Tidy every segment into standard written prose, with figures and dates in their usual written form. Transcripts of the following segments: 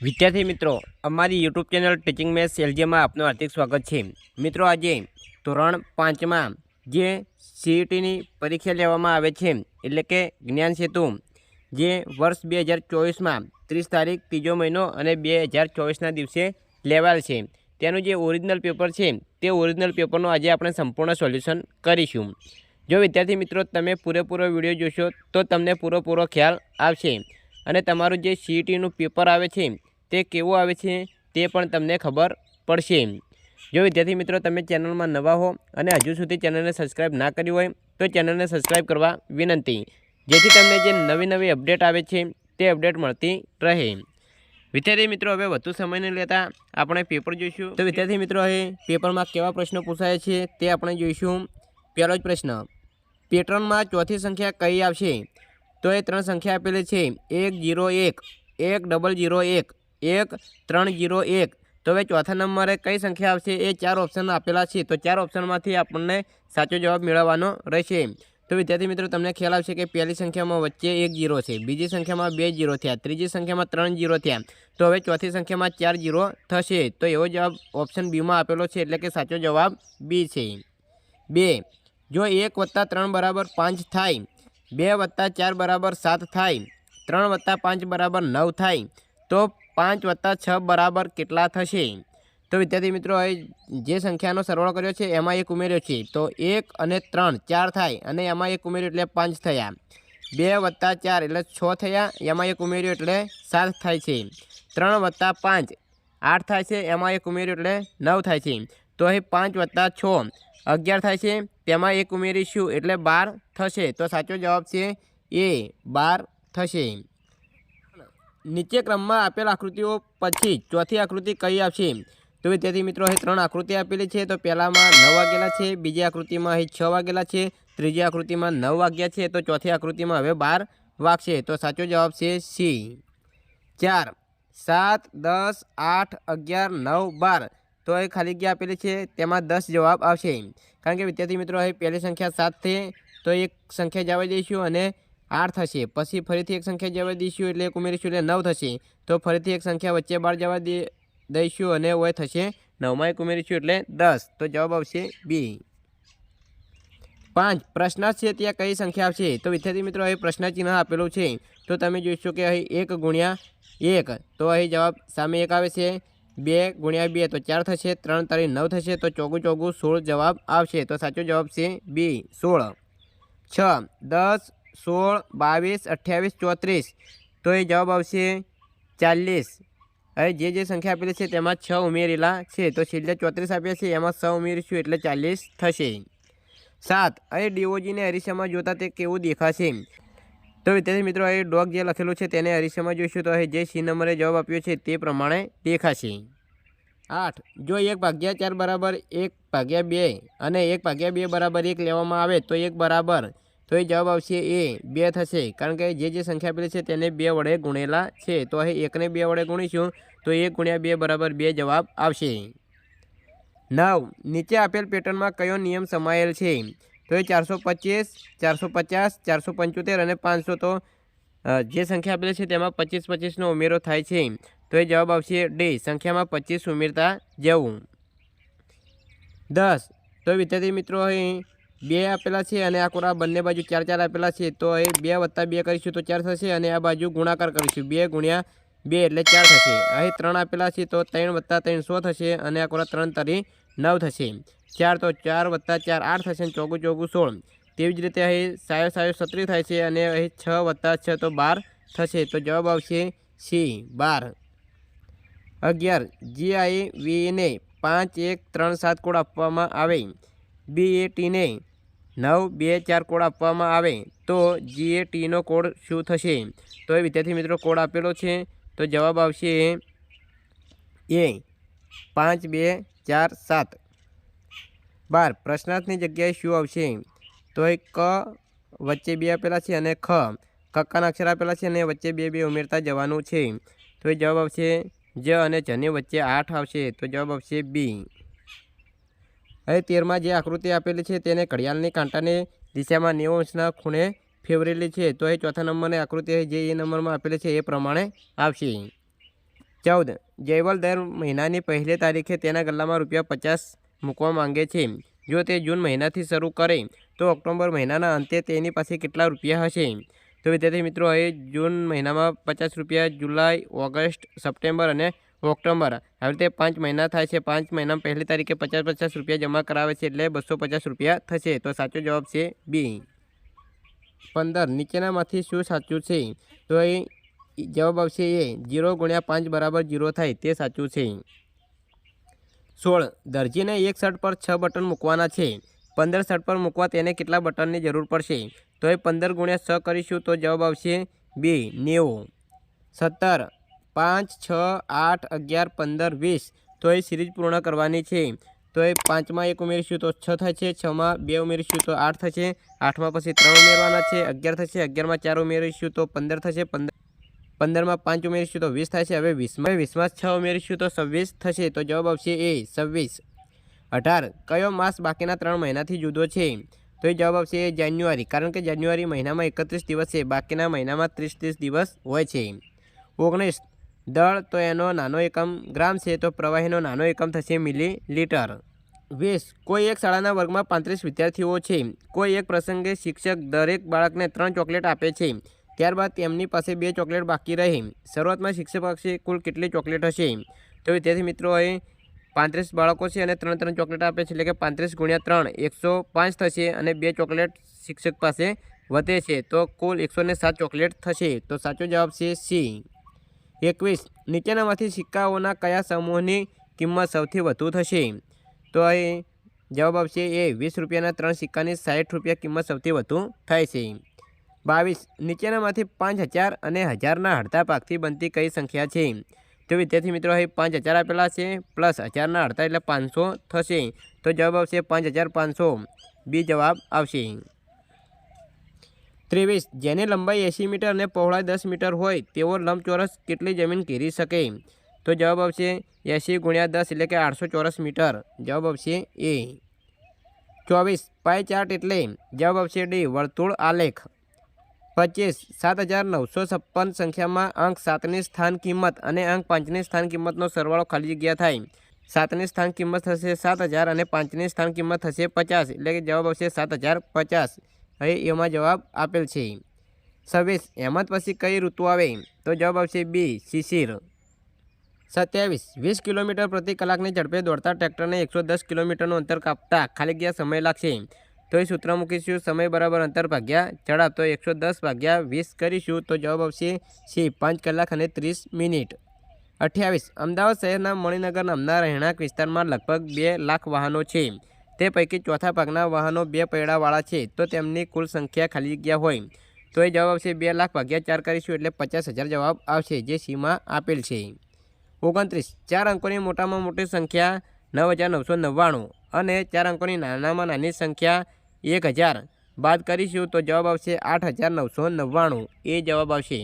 વિદ્યાર્થી મિત્રો, અમારી યુટ્યુબ ચેનલ ટીચિંગ મેથ્સ એલજીમાં આપનું હાર્દિક સ્વાગત છે। મિત્રો, આજે ધોરણ 5માં જે સીઈટીની પરીક્ષા લેવામાં આવે છે, એટલે કે જ્ઞાન સેતુ, જે વર્ષ 2024માં 30 તારીખ 3જો મહિનો અને 2024ના દિવસે લેવાયેલ છે, તેનું જે ઓરિજિનલ પેપર છે તે ઓરિજિનલ પેપરનું આજે આપણે સંપૂર્ણ સોલ્યુશન કરીશું। જો વિદ્યાર્થી મિત્રો તમે પૂરેપૂરો વિડીયો જોશો તો તમને પૂરો ખ્યાલ આવશે અને તમારું જે સીઈટીનું પેપર આવે છે તે કેવું આવે છે તે પણ તમને ખબર પડશે। જો વિદ્યાર્થી મિત્રો તમે ચેનલમાં નવા હો અને હજુ સુધી ચેનલને સબસ્ક્રાઈબ ના કરી હોય તો ચેનલને સબસ્ક્રાઈબ કરવા વિનંતી, જેથી તમને જે નવી અપડેટ આવે છે તે અપડેટ મળતી રહે। વિદ્યાર્થી મિત્રો, હવે વધુ સમય નહીં લેતા આપણે પેપર જોઈશું। તો વિદ્યાર્થી મિત્રો, હવે પેપરમાં કેવા પ્રશ્નો પૂછાય છે તે આપણે જોઈશું। પહેલો જ પ્રશ્ન, પેટર્નમાં ચોથી સંખ્યા કઈ આવશે? તો એ 3 સંખ્યા આપેલી છે, 101, 1001, 1301। તો હવે ચોથા નંબરે કઈ સંખ્યા આવશે? એ 4 ઓપ્શન આપેલા છે, તો 4 ઓપ્શનમાંથી આપણને સાચો જવાબ મેળવવાનો રહેશે। તો વિદ્યાર્થી મિત્રો, તમને ખ્યાલ આવશે કે પહેલી સંખ્યામાં વચ્ચે 1 0 છે, બીજી સંખ્યામાં 2 0 થયા, ત્રીજી સંખ્યામાં 3 0 થયા, તો હવે ચોથી સંખ્યામાં 4 0 થશે, તો એવો જવાબ ઓપ્શન બીમાં આપેલો છે, એટલે કે સાચો જવાબ બી છે। 2, જો 1 + 3 = 5 થાય, 2 + 4 = 7 થાય, 3 + 5 = 9 થાય, તો 5 + 6 = કેટલા થશે? તો વિદ્યાર્થી મિત્રો, જે સંખ્યાનો સરવાળો કર્યો છે એમાં 1 ઉમેર્યો છે, તો 1 અને 3 4 થાય, અને એમાં 1 ઉમેર્યો એટલે 5 થયા। 2 + 4 એટલે 6 થયા, એમાં 1 ઉમેર્યો એટલે 7 થાય છે। 3 + 5 8 થાય છે, એમાં 1 ઉમેર્યો એટલે 9 થાય છે, તો અહીં 5 + 6 11 થાય છે, તેમાં 1 ઉમેરીશું એટલે 12 થશે, તો સાચો જવાબ છે એ 12 થશે। નીચે ક્રમમાં આપેલ આકૃતિઓ પછી ચોથી આકૃતિ કઈ આવશે? તો વિદ્યાર્થી મિત્રો, અહીં 3 આકૃતિ આપેલી છે, તો પહેલામાં 9 વાગેલા છે, બીજી આકૃતિમાં અહીં 6 વાગેલા છે, ત્રીજી આકૃતિમાં 9 વાગ્યા છે, તો ચોથી આકૃતિમાં હવે 12 વાગશે, તો સાચો જવાબ છે સી। 4, 7, 10, 8, 11, 9, 12, તો અહીં ખાલી જગ્યા આપેલી છે, તેમાં 10 જવાબ આવશે, કારણ કે વિદ્યાર્થી મિત્રો, અહીં પહેલી સંખ્યા 7 છે, તો એક સંખ્યા જવા દઈશું અને 8 થશે, પછી ફરીથી એક સંખ્યા જવા દઈશું એટલે 1 ઉમેરીશું એટલે 9 થશે, તો ફરીથી એક સંખ્યા વચ્ચે 12 જવા દઈશું અને ઓય થશે 9માં 1 ઉમેરીશું એટલે 10, તો જવાબ આવશે બી। 5, પ્રશ્નાર્થ છે ત્યાં કઈ સંખ્યા આવશે? તો વિદ્યાર્થી મિત્રો, અહીં પ્રશ્ન ચિહ્ન આપેલું છે, તો તમે જોઈશો કે અહીં 1 × 1, તો અહીં જવાબ સામે 1 આવે છે, 2 × 2 તો 4 થશે, 3 × 9 થશે, તો 4 × 4 16 જવાબ આવશે, તો સાચો જવાબ છે બી 16। 6, 10, 16, 22, 28, 34, તો એ જવાબ આવશે 40। હવે જે સંખ્યા આપેલી છે તેમાં 6 ઉમેરેલા છે, તો છેલ્લે 34 આપ્યા છે, એમાં 6 ઉમેરીશું એટલે 40 થશે। 7, અહીં ડીઓજીને અરીસામાં જોતા તે કેવું દેખાશે? તો વિદ્યાર્થી મિત્રો, અહીં ડોગ જે લખેલું છે તેને અરીસામાં જોઈશું, તો અહીં જે સી નંબરે જવાબ આપ્યો છે તે પ્રમાણે દેખાશે। 8, જો 1/4 = 1/2 અને 1/2 = 1 લેવામાં આવે તો 1 બરાબર, તો એ જવાબ આવશે એ 2 થશે, કારણ કે જે સંખ્યા આપેલી છે તેને 2 વડે ગુણેલા છે, તો અહીં 1ને 2 વડે ગુણીશું તો 1 × 2 = 2 જવાબ આવશે। 9, નીચે આપેલ પેટર્નમાં કયો નિયમ સમાયેલ છે? તો એ 425, 450, 475 અને 500, તો જે સંખ્યા આપેલી છે તેમાં 25 25નો ઉમેરો થાય છે, તો એ જવાબ આવશે ડી, સંખ્યામાં 25 ઉમેરતા જવું। 10, તો વિદ્યાર્થી મિત્રો, અહીં 2 આપેલા છે અને આ કોરા બંને બાજુ 4 4 આપેલા છે, તો અહીં 2 + 2 કરીશું તો 4 થશે, અને આ બાજુ ગુણાકાર કરીશું 2 × 2 એટલે 4 થશે। અહીં 3 આપેલા છે, તો 3 + 3 6 થશે, અને આ કોરા 3 × 3 9 થશે, 4 તો 4 + 4 8 થશે, અને 4 × 4 16, તેવી જ રીતે અહીં 7 × 7 36 થાય છે, અને અહીં 6 + 6 તો 12 થશે, તો જવાબ આવશે સી 12। 11, GIVને 5 1 3 7 કોડ આપવામાં આવે, BATને 9 2 4 કોડ આપવામાં આવે, તો GATનો કોડ શું થશે? તો એ વિદ્યાર્થી મિત્રો, કોડ આપેલો છે, તો જવાબ આવશે એ 5 2 4 7। 12, પ્રશ્નાર્થની જગ્યાએ શું આવશે? તો એ ક વચ્ચે 2 આપેલા છે અને કક્કાના અક્ષર આપેલા છે, અને વચ્ચે 2 2 ઉમેરતા જવાનું છે, તો એ જવાબ આવશે જ, અને જની વચ્ચે 8 આવશે, તો જવાબ આવશે બી। હવે 13માં જે આકૃતિ આપેલી છે તેને ઘડિયાળની કાંટાની દિશામાં 90 અંશના ખૂણે ફેરવેલી છે, તો એ ચોથા નંબરની આકૃતિ જે એ નંબરમાં આપેલી છે એ પ્રમાણે આવશે। 14. જયવલ દર મહિનાની પહેલી તારીખે તેના ગલ્લામાં ₹50 મૂકવા માંગે છે. જો તે જૂન મહિનાથી શરૂ કરે તો ઓક્ટોબર મહિનાના અંતે તેની પાસે કેટલા રૂપિયા હશે? તો વિદ્યાર્થી મિત્રો, હવે જૂન મહિનામાં ₹50, જુલાઈ, ઓગસ્ટ, સપ્ટેમ્બર અને ઓક્ટોબર, આવી રીતે 5 મહિના થાય છે. 5 મહિનામાં પહેલી તારીખે ₹50 જમા કરાવે છે એટલે ₹250 થશે. તો સાચો જવાબ છે બી. 15. નીચેનામાંથી શું સાચું છે? તો એ જવાબ આવશે એ. 0 × 5 = 0 થાય તે સાચું છે. 16. દરજીને એક શર્ટ પર 6 બટન મૂકવાના છે. 15 શર્ટ પર મૂકવા તેને કેટલા બટનની જરૂર પડશે? તો એ 15 × 6 કરીશું તો જવાબ આવશે બી, 90. 17. 5, 6, 8, 11, 15, 20. તો એ સિરીઝ પૂર્ણ કરવાની છે. તો એ 5માં 1 ઉમેરીશું તો 6 થશે. 6માં 2 ઉમેરીશું તો 8 થશે. 8માં પછી 3 ઉમેરવાના છે, 11 થશે. 11માં 4 ઉમેરીશું તો 15 થશે. 15માં 5 ઉમેરીશું તો 20 થશે. હવે 20માં 6 ઉમેરીશું તો 26 થશે. તો જવાબ આવશે એ, 26. 18. કયો માસ બાકીના 3 મહિનાથી જુદો છે? તો એ જવાબ આવશે જાન્યુઆરી, કારણ કે જાન્યુઆરી મહિનામાં 31 દિવસ છે, બાકીના મહિનામાં 30 દિવસ હોય છે. 19. દળ, તો એનો નાનો એકમ ગ્રામ છે, તો પ્રવાહીનો નાનો એકમ થશે મિલીલીટર. 20. કોઈ એક શાળાના વર્ગમાં 35 વિદ્યાર્થીઓ છે. કોઈ એક પ્રસંગે શિક્ષક દરેક બાળકને 3 ચોકલેટ આપે છે. ત્યારબાદ તેમની પાસે 2 ચોકલેટ બાકી રહે. શરૂઆતમાં શિક્ષક પાસે કુલ કેટલી ચોકલેટ હશે? તો વિદ્યાર્થી મિત્રો, અહીં 35 બાળકો છે અને 3 ચોકલેટ આપે છે, એટલે કે 35 × 3 105 થશે અને 2 ચોકલેટ શિક્ષક પાસે વધે છે, તો કુલ 107 ચોકલેટ થશે. તો સાચો જવાબ છે સી. 21. નીચેનામાંથી સિક્કાઓના કયા સમૂહની કિંમત સૌથી વધુ થશે? તો અહીં જવાબ આવશે એ. ₹20ના 3 સિક્કાની ₹60 કિંમત સૌથી વધુ થાય છે. 22. નીચેનામાંથી 5000 અને 1000ના અડધા ભાગથી બનતી કઈ સંખ્યા છે? તો વિદ્યાર્થી મિત્રો, અહીં 5000 આપેલા છે પ્લસ 1000ના અડધા એટલે 500 થશે. તો જવાબ આવશે 5500. બી જવાબ આવશે. 23. જેની લંબાઈ 80 મીટર અને પહોળાઈ 10 મીટર હોય તેવો લંબચોરસ કેટલી જમીન ઘેરી શકે? તો જવાબ આવશે 80 × 10 એટલે કે 800 ચોરસ મીટર. જવાબ આવશે એ. 24. પાઈ ચાર્ટ એટલે? જવાબ આવશે ડી, વર્તુળ આલેખ. 25. 7956 સંખ્યામાં અંક 7ની સ્થાન કિંમત અને અંક 5ની સ્થાન કિંમતનો સરવાળો ખાલી જગ્યા થાય. 7ની સ્થાન કિંમત થશે 7000 અને 5ની સ્થાન કિંમત થશે 50, એટલે કે જવાબ આવશે 7050. હવે એમાં જવાબ આપેલ છે. 26. હેમંત પછી કઈ ઋતુ આવે? તો જવાબ આવશે બી, શિશિર. 27. 20 કિલોમીટર પ્રતિ કલાકની ઝડપે દોડતા ટ્રેક્ટરને 110 કિલોમીટરનું અંતર કાપતા ખાલી જગ્યા સમય લાગશે. તો એ સૂત્ર મૂકીશું, સમય બરાબર અંતર ભાગ્યા ઝડપ. તો 110/20 કરીશું તો જવાબ આવશે સી, 5 કલાક અને 30 મિનિટ. 28. અમદાવાદ શહેરના મણિનગર નામના રહેણાંક વિસ્તારમાં લગભગ 2 લાખ વાહનો છે. તે પૈકી ચોથા ભાગના વાહનો 2 પૈડાવાળા છે, તો તેમની કુલ સંખ્યા ખાલી જગ્યા હોય. તો એ જવાબ આવશે 2,00,000/4 કરીશું એટલે 50,000 જવાબ આવશે, જે સીમાં આપેલ છે. 29. 4 અંકોની મોટામાં મોટી સંખ્યા 9999 અને 4 અંકોની નાનામાં નાની સંખ્યા 1000 બાદ કરીશું તો જવાબ આવશે 8999. એ જવાબ આવશે.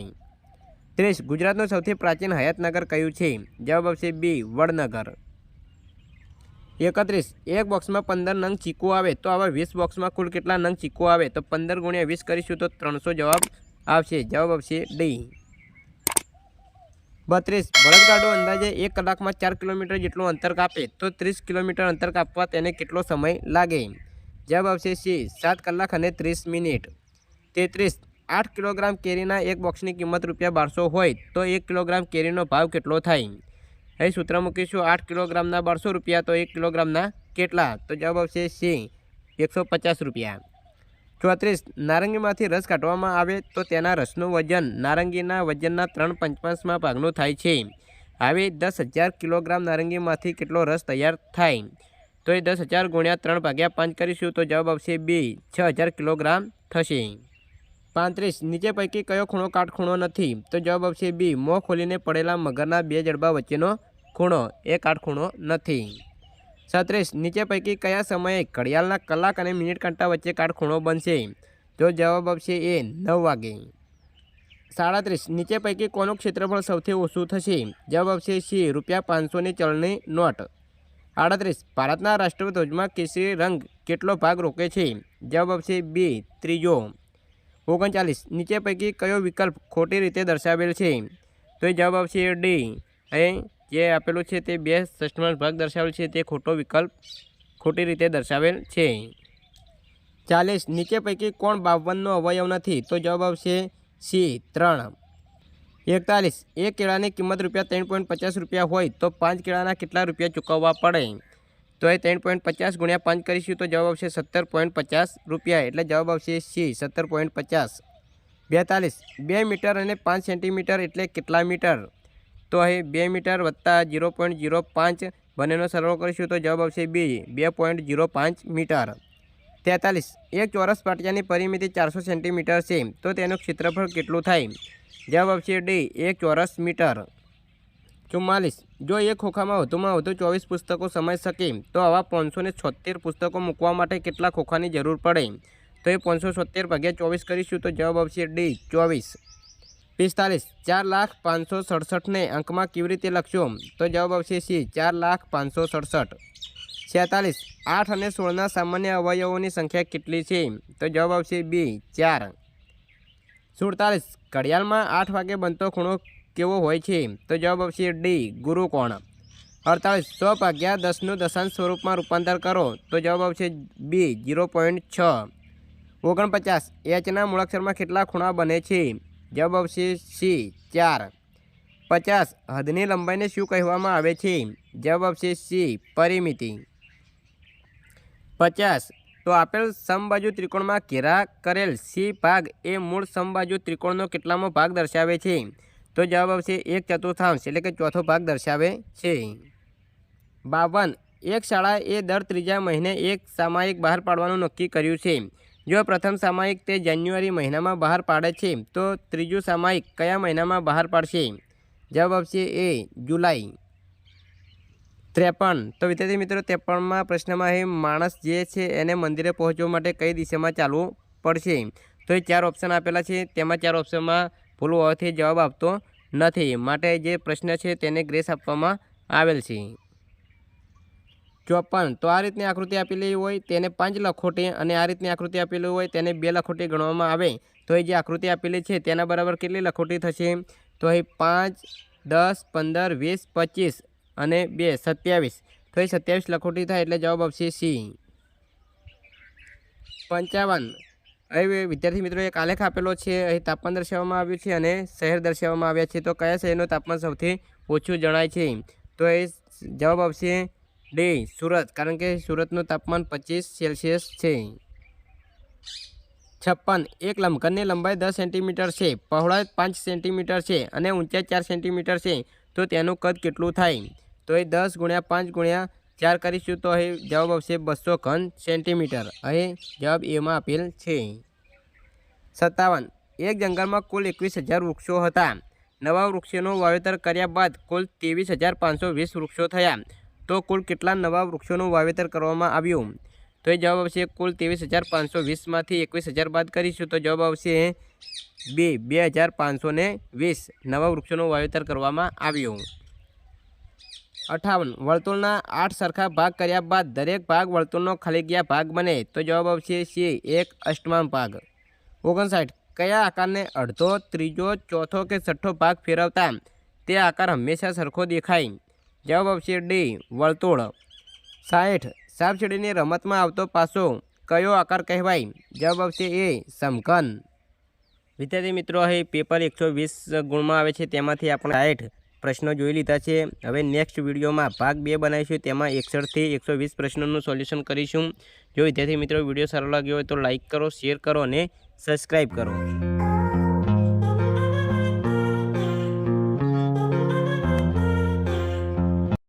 30. ગુજરાતનું સૌથી પ્રાચીન હયાતનગર કયું છે? જવાબ આવશે બી, વડનગર. 31. એક બોક્સમાં 15 નંગ ચીકુ આવે તો આવા 20 બોક્સમાં કુલ કેટલા નંગ ચીકુ આવે? તો 15 × 20 કરીશું તો 300 જવાબ આવશે. જવાબ આવશે ડી. 32. બળદગાડો અંદાજે 1 કલાકમાં 4 કિલોમીટર જેટલું અંતર કાપે તો 30 કિલોમીટર અંતર કાપવા તેને કેટલો સમય લાગે? જવાબ આવશે સી, 7 કલાક અને 30 મિનિટ. 33. 8 કિલોગ્રામ કેરીના એક બોક્સની કિંમત ₹1200 હોય તો 1 કિલોગ્રામ કેરીનો ભાવ કેટલો થાય? અહીં સૂત્ર મૂકીશું, 8 કિલોગ્રામના ₹1200 તો 1 કિલોગ્રામના કેટલા? તો જવાબ આવશે સી, ₹150. 34. નારંગીમાંથી રસ કાઢવામાં આવે તો તેના રસનું વજન નારંગીના વજનના 3/5 ભાગનું થાય છે. આવી 10,000 કિલોગ્રામ નારંગીમાંથી કેટલો રસ તૈયાર થાય? તો એ 10,000 × 3/5 કરીશું તો જવાબ આવશે બી, 6,000 કિલોગ્રામ થશે. 35. નીચે પૈકી કયો ખૂણો કાટખૂણો નથી? તો જવાબ આવશે બી, મોં ખોલીને પડેલા મગરના 2 જડબા વચ્ચેનો ખૂણો એ કાટખૂણો નથી. 36. નીચે પૈકી કયા સમયે ઘડિયાળના કલાક અને મિનિટ કાંટા વચ્ચે કાટખૂણો બનશે? તો જવાબ આવશે એ, 9 વાગે. 37. નીચે પૈકી કોનું ક્ષેત્રફળ સૌથી ઓછું થશે? જવાબ આવશે સી, ₹500ની ચલણી નોટ. 38. ભારતના રાષ્ટ્રધ્વજમાં કેસરી રંગ કેટલો ભાગ રોકે છે? જવાબ આવશે બી, 3જો. 39. નીચે પૈકી કયો વિકલ્પ ખોટી રીતે દર્શાવેલ છે? તો એ જવાબ આવશે ડી, અહીં જે આપેલું છે તે 2/6 ભાગ દર્શાવેલ છે તે ખોટો વિકલ્પ ખોટી રીતે દર્શાવેલ છે। 40 નીચે પૈકી કોણ 52નો અવયવ નથી? તો જવાબ આવશે સી 3। 41 એક કેળાની કિંમત ₹3.50 હોય તો 5 કેળાના કેટલા રૂપિયા ચૂકવવા પડે? તો એ 3.50 × 5 કરીશું તો જવાબ આવશે ₹17.50 એટલે જવાબ આવશે સી 17.50। 42 2 મીટર અને 5 સેન્ટીમીટર એટલે કેટલા મીટર? તો અહીં 2 મીટર વત્તા 0.05 બંનેનો સરવાળો કરીશું તો જવાબ આવશે બી 2.05 મીટર। 43 એક ચોરસ પાટિયાની પરિમિતિ 400 સેન્ટીમીટર છે તો તેનું ક્ષેત્રફળ કેટલું થાય? જવાબ આવશે ડી 1 ચોરસ મીટર। 44 જો એક ખોખામાં વધુમાં વધુ 24 પુસ્તકો સમાઈ શકે તો આવા 576 પુસ્તકો મૂકવા માટે કેટલા ખોખાની જરૂર પડે? તો એ 576 / 24 કરીશું તો જવાબ આવશે ડી 24। 45 4,567,ને અંકમાં કેવી રીતે લખશો? તો જવાબ આવશે સી 4,567। 46 8 અને 16ના સામાન્ય અવયવોની સંખ્યા કેટલી છે? તો જવાબ આવશે બી 4। 47 ઘડિયાળમાં 8 વાગે બનતો ખૂણો કેવો હોય છે? તો જવાબ આવશે ડી ગુરુકોણ। 48 100 / 10નું દશાંશ સ્વરૂપમાં રૂપાંતર કરો તો જવાબ આવશે બી 0.6। 49 એચના મૂળાક્ષરમાં કેટલા ખૂણા બને છે? જવાબ આવશે સી 4। 50 હદની લંબાઈને શું કહેવામાં આવે છે? જવાબ આવશે સી પરિમિતિ। 50 તો આપેલ સમબાજુ ત્રિકોણમાં ઘેરા કરેલ સી ભાગ એ મૂળ સમબાજુ ત્રિકોણનો કેટલામો ભાગ દર્શાવે છે? તો જવાબ આવશે 1/4 એટલે કે ચોથો ભાગ દર્શાવે છે। 52 એક શાળાએ દર ત્રીજા મહિને એક સામાયિક બહાર પાડવાનું નક્કી કર્યું છે। જો પ્રથમ સામાયિક તે જાન્યુઆરી મહિનામાં બહાર પાડે છે તો ત્રીજું સામાયિક કયા મહિનામાં બહાર પાડશે? જવાબ આવશે એ જુલાઈ। 53 તો વિદ્યાર્થી મિત્રો 53માં પ્રશ્નમાં એ માણસ જે છે એને મંદિરે પહોંચવા માટે કઈ દિશામાં ચાલવું પડશે? તો એ 4 ઓપ્શન આપેલા છે તેમાં 4 ઓપ્શનમાં ભૂલ હોવાથી જવાબ આપતો નથી માટે જે પ્રશ્ન છે તેને ગ્રેસ આપવામાં આવેલ છે। 54 તો આ રીતની આકૃતિ આપેલી હોય તેને 5 લખોટી અને આ રીતની આકૃતિ આપેલી હોય તેને 2 લખોટી ગણવામાં આવે તો એ જે આકૃતિ આપેલી છે તેના બરાબર કેટલી લખોટી થશે? તો અહીં 5 10 15 20 25 અને 2 27 તો એ 27 લખોટી થાય એટલે જવાબ આવશે સી। 55 હવે વિદ્યાર્થી મિત્રો એક આલેખ આપેલો છે અહીં તાપમાન દર્શાવવામાં આવ્યું છે અને શહેર દર્શાવવામાં આવ્યા છે તો કયા શહેરનું તાપમાન સૌથી ઓછું જણાય છે? તો એ જવાબ આવશે ડી સુરત કારણ કે સુરતનું તાપમાન 25 સેલ્સિયસ છે। 56 એક લંબઘનની લંબાઈ 10 સેન્ટીમીટર છે, પહોળાઈ 5 સેન્ટીમીટર છે અને ઊંચાઈ 4 સેન્ટીમીટર છે તો તેનું કદ કેટલું થાય? તો એ 10 × 5 × 4 કરીશું તો અહીં જવાબ આવશે 200 ઘન સેન્ટીમીટર। અહીં જવાબ એમાં આપેલ છે। 57 એક જંગલમાં કુલ 21,000 વૃક્ષો હતા, નવા વૃક્ષોનું વાવેતર કર્યા બાદ કુલ 23,520 વૃક્ષો થયા તો કુલ કેટલા નવા વૃક્ષોનું વાવેતર કરવામાં આવ્યું? તો એ જવાબ આવશે કુલ 23,520માંથી 21,000 બાદ કરીશું તો જવાબ આવશે બી 2,520 નવા વૃક્ષોનું વાવેતર કરવામાં આવ્યું। 58 વર્તુળના 8 સરખા ભાગ કર્યા બાદ દરેક ભાગ વર્તુળનો ખાલી ગયા ભાગ બને તો જવાબ આવશે સી 1/8 ભાગ। 59 કયા આકારને અડધો, ત્રીજો, ચોથો કે છઠ્ઠો ભાગ ફેરવતા તે આકાર હંમેશા સરખો દેખાય? જવાબ આવશે ડી વર્તુળ। 60 સાપસીડીની રમતમાં આવતો પાસો કયો આકાર કહેવાય? જવાબ આવશે એ સમઘન। વિદ્યાર્થી મિત્રો અહીં પેપર 120 ગુણમાં આવે છે તેમાંથી આપણે 60 પ્રશ્નો જોઈ લીધા છે। હવે નેક્સ્ટ વિડીયોમાં ભાગ 2 બનાવીશું તેમાં 61 થી 120 પ્રશ્નોનું સોલ્યુશન કરીશું। જો વિદ્યાર્થી મિત્રો વિડીયો સારો લાગ્યો હોય તો લાઇક કરો, શેર કરો અને સબસ્ક્રાઈબ કરો।